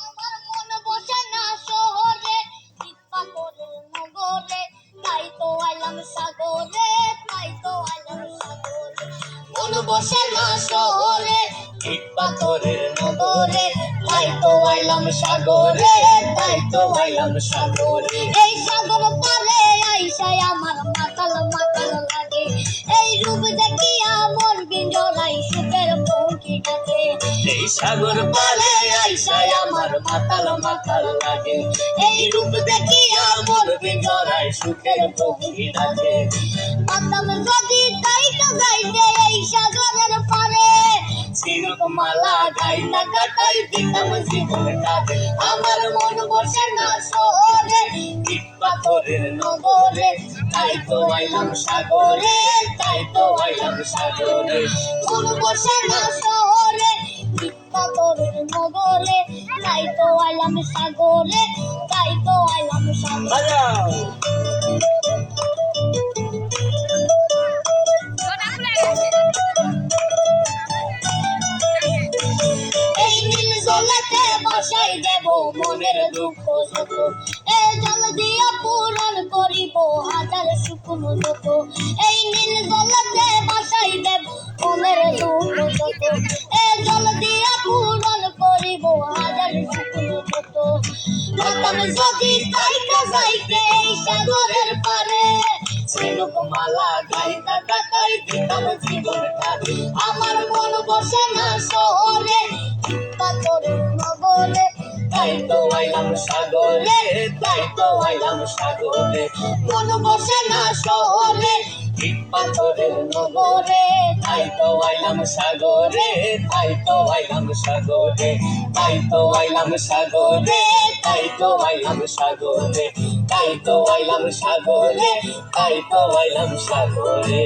আমার মন বসে না শহরে, ইট পাথরের নগরে, তাই তো আইলাম সাগরে, তাই তো আইলাম সাগরে। মন বসে না শহরে, ইট পাথরের নগরে, তাই তো আইলাম সাগরে, তাই তো আইলাম সাগরে। এই সাগর পারে আইসায় আমার মাতাল মাতাল লাগে, এই রূপ দেখিয়া মন বিঞ্জরাই সুখের পঙ্কি ডাকে। এই সাগর পারে আইসায় আমার মাতাল মাতাল লাগে, এই রূপ দেখিয়া মন জড়ায় সুখের পক্ষী ডাকে। পাতাম যদি তাই তো যাইতে এই সাগরের পারে, ঝিনুক মালা গাইতা কাটাই দিতাম জীবনটাকে। আমার মন বসে না শহরে, ইট পাথরের নগরে, তাই তো আইলাম সাগরে, তাই তো আইলাম সাগরে। মন বসে না শহরে, ইট পাথরের নগরে, তাই তো আইলাম সাগরে, তাই তো আইলাম সাগরে। বাজাও। এই নীল জলেতে ভাসাই দেব মনের দুঃখ যত, এই জল দিয়া পূরণ করিব হাজার শুকন যত। এই নীল জলেতে ভাসাই দেব মনের দুঃখ যত, এই জল দিয়া পূরণ করিব হাজার শুকন যত। পাতাম যদি তাইকা যাইতে এই সাগরের পারে, ঝিনুক মালা গাইতা কাটাই দিতাম জীবনটাকে। আমার মন বসে না শহরে, ইট পাথরের নগরে, তাই তো আইলাম সাগরে, তাই তো আইলাম সাগরে। মন বসে না শহরে, ইট পাথরের নগরে, তাই তো আইলাম সাগরে, তাই তো আইলাম সাগরে, তাই তো আইলাম সাগরে, তাই তো আইলাম সাগরে, তাই তো আইলাম সাগরে, তাই তো আইলাম সাগরে।